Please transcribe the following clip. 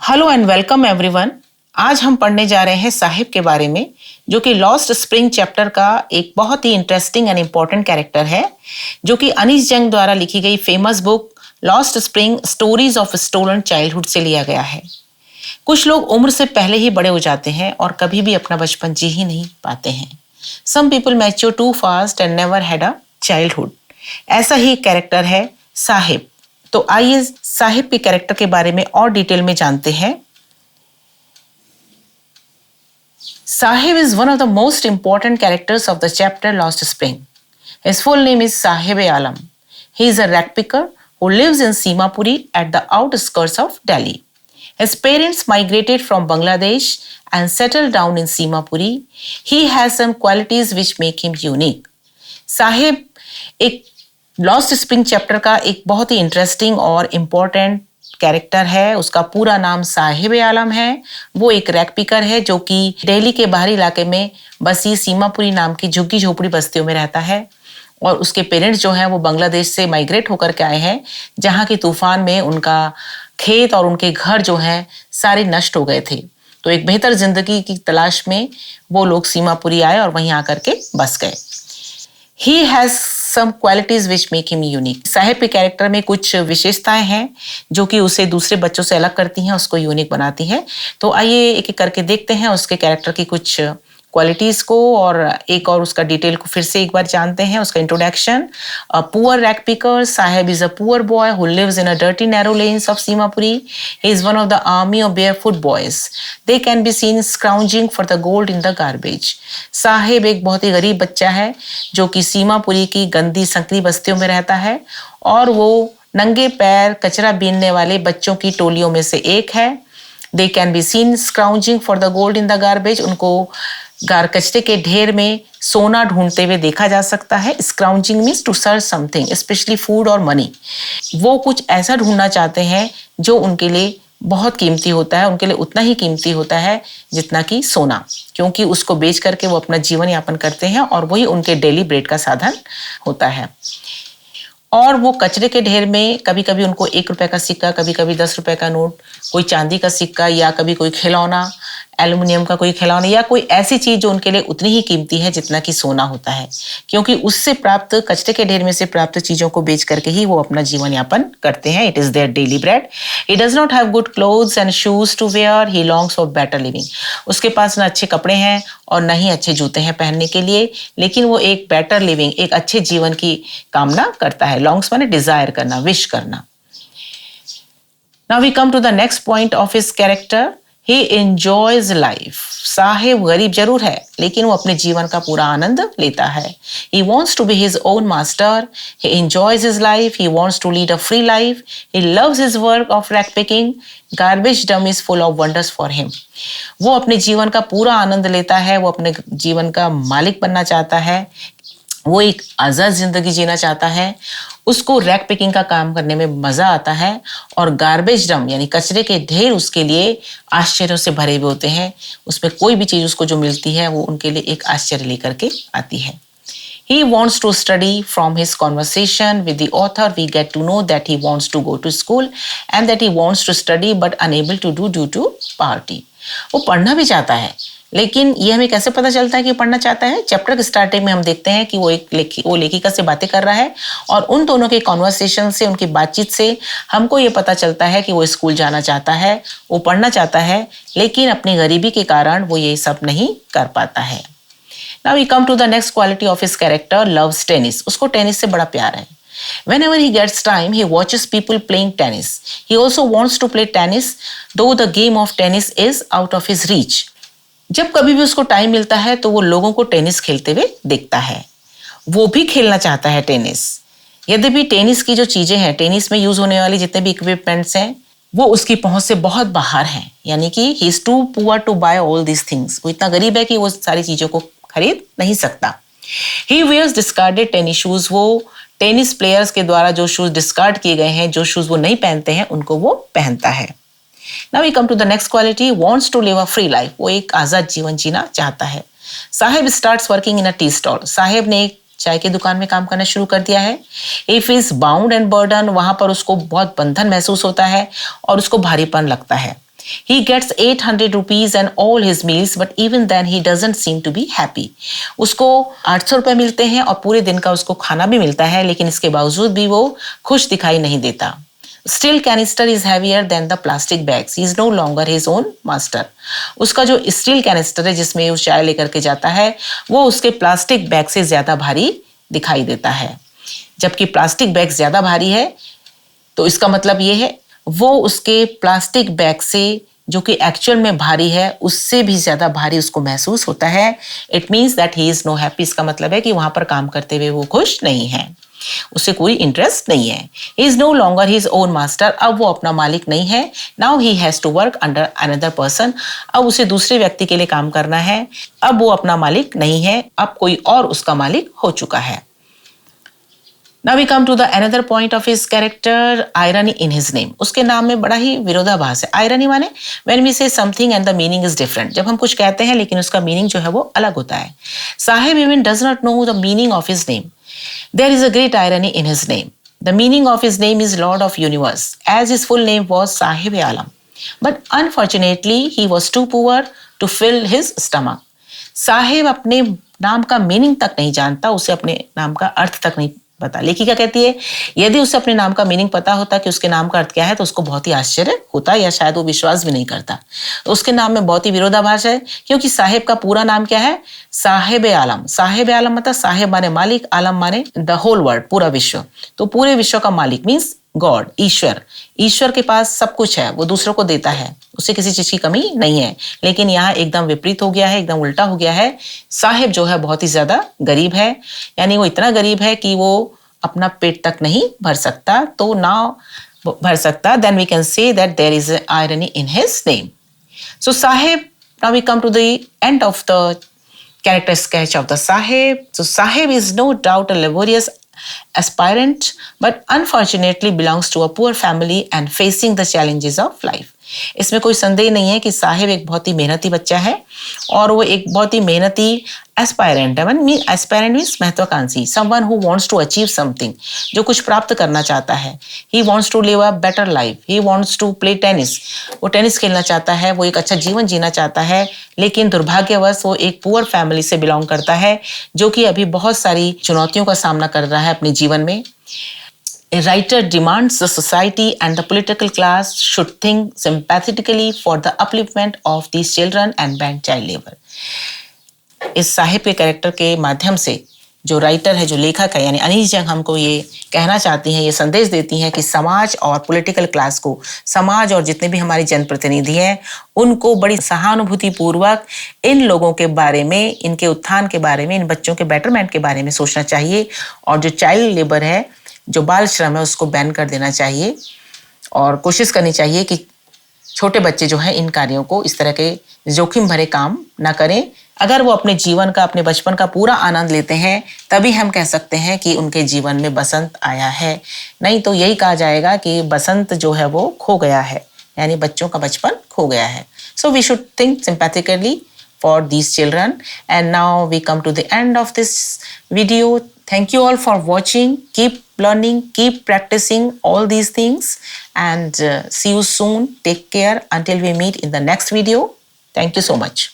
Hello and welcome everyone. आज हम पढ़ने जा रहे हैं साहिब के बारे में, जो कि लॉस्ट स्प्रिंग चैप्टर का एक बहुत ही इंटरेस्टिंग एंड इम्पोर्टेंट कैरेक्टर है, जो कि अनीस जंग द्वारा लिखी गई famous book Lost Spring Stories of Stolen Childhood से लिया गया है। कुछ लोग उम्र से पहले ही बड़े हो जाते हैं और कभी भी अपना बचपन जी ही नहीं पाते हैं। Some people mature too fast and never had a childhood. ऐसा ही एक कैरेक्टर है साहिब। तो आइए साहिब के कैरेक्टर के बारे में और डिटेल में जानते हैं। Sahib is one of the most important characters of the chapter Lost Spring. His full name is Sahib Alam. He is a ragpicker who lives in Simapuri at the outskirts of Delhi. His parents migrated from Bangladesh and settled down in Simapuri. He has some qualities which make him unique. Sahib एक lost spring chapter का एक बहुत ही interesting और important character है। उसका पूरा नाम साहिब आलम है। वो एक रैक पिकर है जो कि दिल्ली के बाहरी इलाके में बसी सीमापुरी नाम की झुग्गी झोपड़ी बस्तियों में रहता है। और उसके पेरेंट्स जो हैं वो बांग्लादेश से माइग्रेट होकर के आए हैं, जहाँ की तूफान में उनका खेत और उनके घर जो हैं सारे नष्ट हो गए थे। तो एक बेहतर जिंदगी की तलाश में वो लोग सीमापुरी आए और वहीं आकर के बस गए। He has some qualities which make him unique. Sahib के कैरेक्टर में कुछ विशेषताएं हैं जो कि उसे दूसरे बच्चों से अलग करती हैं, उसको यूनिक बनाती हैं। तो आइए एक एक करके देखते हैं उसके कैरेक्टर की कुछ क्वालिटीज को और एक और उसका डिटेल को फिर से एक बार जानते हैं। उसका introduction. A poor rag picker, Saheb is a poor boy who lives in a dirty narrow lanes of Seemapuri. He is one of the army of barefoot boys. They can be seen scrounging for the gold in the garbage. Saheb एक बहुत ही गरीब बच्चा है जो कि सीमापुरी की गंदी संकरी बस्तियों में रहता है और वो नंगे पैर कचरा बीनने वाले बच्चों की टोलियों में से एक है। They can be seen scrounging for the gold in the garbage. उनको कचरे के ढेर में सोना ढूंढते हुए देखा जा सकता है। Scrounging means to search something, specially food और मनी। वो कुछ ऐसा ढूंढना चाहते हैं जो उनके लिए बहुत कीमती होता है, उनके लिए उतना ही कीमती होता है जितना कि सोना, क्योंकि उसको बेच करके वो अपना जीवन यापन करते हैं और वही उनके डेली ब्रेड का साधन होता है। और वो कचरे के ढेर में कभी कभी उनको 1 रुपए का सिक्का, कभी कभी 10 रुपए का नोट, कोई चांदी का सिक्का या कभी कोई खिलौना, एल्युमिनियम का कोई खिलौना या कोई ऐसी चीज जो उनके लिए उतनी ही कीमती है जितना कि सोना होता है, क्योंकि उससे प्राप्त कचरे के ढेर में से प्राप्त चीजों को बेच करके ही वो अपना जीवन यापन करते हैं। It is their daily bread. He does not have good clothes and shoes to wear. He longs for better living. उसके पास ना अच्छे कपड़े हैं और ना ही अच्छे जूते हैं पहनने के लिए, लेकिन वो एक बेटर लिविंग, एक अच्छे जीवन की कामना करता है। लॉन्ग्स माने डिजायर करना, विश करना। Now we come to the next point of his character. He enjoys life. Sahib गरीब जरूर है लेकिन वो अपने जीवन का पूरा आनंद लेता है। He wants to be his own master. He enjoys his life. He wants to lead a free life. He loves his work of rag picking. Garbage dump is full of wonders for him. वो अपने जीवन का पूरा आनंद लेता है, वो अपने जीवन का मालिक बनना चाहता है, वो एक आज़ाद जिंदगी जीना चाहता है। उसको रैक पिकिंग का काम करने में मजा आता है और गार्बेज डम यानी कचरे के ढेर उसके लिए आश्चर्यों से भरे हुए होते हैं। उसमें कोई भी चीज उसको जो मिलती है वो उनके लिए एक आश्चर्य लेकर के आती है। He wants to study. From his conversation with the author, we get to know that he wants to go to school and that he wants to study but unable to do due to poverty. वो पढ़ना भी चाहता है, लेकिन ये हमें कैसे पता चलता है कि पढ़ना चाहता है? चैप्टर के स्टार्टिंग में हम देखते हैं कि वो लेखिका से बातें कर रहा है और उन दोनों के कॉन्वर्सेशन से, उनकी बातचीत से हमको ये पता चलता है कि वो स्कूल जाना चाहता है, वो पढ़ना चाहता है, लेकिन अपनी गरीबी के कारण वो ये सब नहीं कर पाता है। Now we come to the next quality of his character, loves tennis. उसको टेनिस से बड़ा प्यार है। Whenever he gets time, he watches people playing tennis. He also wants to play tennis, though the game of tennis is out of his reach. जब कभी भी उसको time मिलता है तो वो लोगों को टेनिस खेलते हुए देखता है। वो भी खेलना चाहता है टेनिस। यद्यपि टेनिस की जो चीजें हैं, टेनिस में यूज होने वाली जितने भी इक्विपमेंट्स हैं, वो उसकी पहुंच से बहुत बाहर हैं। यानी कि he is too poor to buy all these things. वो इतना गरीब है कि वो सारी चीजों को खरीद नहीं सकता। He wears discarded tennis shoes. वो टेनिस प्लेयर्स के द्वारा जो शूज डिस्कार्ड किए गए हैं, जो शूज वो नहीं पहनते हैं, उनको वो पहनता है। Now we come to the next quality, wants to live a free life. वो एक आजाद जीवन जीना चाहता है। Sahib starts working in a tea stall. Sahib ने एक चाय की दुकान में काम करना शुरू कर दिया है। If is bound and burden, वहां पर उसको बहुत बंधन महसूस होता है और उसको भारीपन लगता है। He gets 800 rupees and all his meals, but even then he doesn't seem to be happy. उसको 800 रुपए मिलते हैं और पूरे दिन का उसको खाना भी मिलता है, लेकिन इसके बावजूद भी वो खुश दिखाई नहीं देता. Steel canister is heavier than the plastic bags. He is no longer his own master. उसका जो स्टील कैनिस्टर है जिसमें वो चाय लेकर के जाता है, वो उसके प्लास्टिक बैग से ज्यादा भारी दिखाई देता है. जबकि प्लास्टिक बैग ज्यादा भारी है, तो इसका मतलब ये है वो उसके प्लास्टिक बैग से जो कि एक्चुअल में भारी है उससे भी ज्यादा भारी उसको महसूस होता है. It means that he is no happy. इसका मतलब है कि वहां पर काम करते हुए वो खुश नहीं है, उसे कोई इंटरेस्ट नहीं है. He is no longer his own master. अब वो अपना मालिक नहीं है. Now he has to work under another person. अब उसे दूसरे व्यक्ति के लिए काम करना है. अब वो अपना मालिक नहीं है, अब कोई और उसका मालिक हो चुका है. Now we come to the another point of his character, irony in his name. उसके नाम में बड़ा ही विरोधाभास है. Irony माने when we say something and the meaning is different. जब हम कुछ कहते हैं लेकिन उसका मीनिंग जो है वो अलग होता है. Sahib even does not know the meaning of his name. There is a great irony in his name. The meaning of his name is Lord of Universe, as his full name was Sahib Alam. But unfortunately, he was too poor to fill his stomach. Sahib अपने नाम का meaning तक नहीं जानता, उसे अपने नाम का अर्थ तक नहीं पता. लेखिका कहती है यदि उसे अपने नाम का मीनिंग पता होता कि उसके नाम का अर्थ क्या है तो उसको बहुत ही आश्चर्य होता, या शायद वो विश्वास भी नहीं करता. तो उसके नाम में बहुत ही विरोधाभास है, क्योंकि साहिब का पूरा नाम क्या है? साहिब आलम. साहिब आलम मतलब साहिब माने मालिक, आलम माने द होल वर्ल्ड, पूरा विश्व. तो पूरे विश्व का मालिक मीन्स गॉड, ईश्वर. ईश्वर के पास सब कुछ है, वो दूसरों को देता है, उसे किसी चीज की कमी नहीं है. लेकिन यहाँ एकदम विपरीत हो गया है, एकदम उल्टा हो गया है. साहिब जो है बहुत ही ज्यादा गरीब है, यानी वो इतना गरीब है कि वो अपना पेट तक नहीं भर सकता. तो ना भर सकता, then we can say that there is an irony in his name. So Sahib, now we come to the end of the character sketch of the Sahib. So Sahib is no doubt a laborious aspirant, but unfortunately belongs to a poor family and facing the challenges of life. इसमें कोई संदेह नहीं है कि साहिब एक बहुत ही मेहनती बच्चा है और वो एक बहुत ही मेहनती एस्पायरेंट है. एस्पायरेंट मीन्स महत्वाकांक्षी, someone who wants to achieve something, जो कुछ प्राप्त करना चाहता है. He wants to live a better life. He wants to play tennis. वो टेनिस खेलना चाहता है, वो एक अच्छा जीवन जीना चाहता है. लेकिन दुर्भाग्यवश वो एक पुअर फैमिली से बिलोंग करता है, जो कि अभी बहुत सारी चुनौतियों का सामना कर रहा है अपने जीवन में. A writer demands the society and the political class should think sympathetically for the upliftment of these children and ban child labor. इस साहिब के कैरेक्टर के माध्यम से जो राइटर है, जो लेखक है, यानी अनीस जंग हमको ये कहना चाहती हैं, ये संदेश देती हैं कि समाज और पॉलिटिकल क्लास को, समाज और जितने भी हमारे जनप्रतिनिधि हैं, उनको बड़ी सहानुभूति पूर्वक इन लोगों के बारे में, इनके उत्थान के बारे में, इन बच्चों के बेटरमेंट के बारे में सोचना चाहिए. और जो चाइल्ड लेबर है, जो बाल श्रम है, उसको बैन कर देना चाहिए और कोशिश करनी चाहिए कि छोटे बच्चे जो हैं इन कार्यों को, इस तरह के जोखिम भरे काम ना करें. अगर वो अपने जीवन का, अपने बचपन का पूरा आनंद लेते हैं, तभी हम कह सकते हैं कि उनके जीवन में बसंत आया है. नहीं तो यही कहा जाएगा कि बसंत जो है वो खो गया है, यानी बच्चों का बचपन खो गया है. So we should think sympathetically for these children. And now we come to the end of this video. Thank you all for watching. Keep learning, keep practicing all these things, and see you soon. Take care until we meet in the next video. Thank you so much.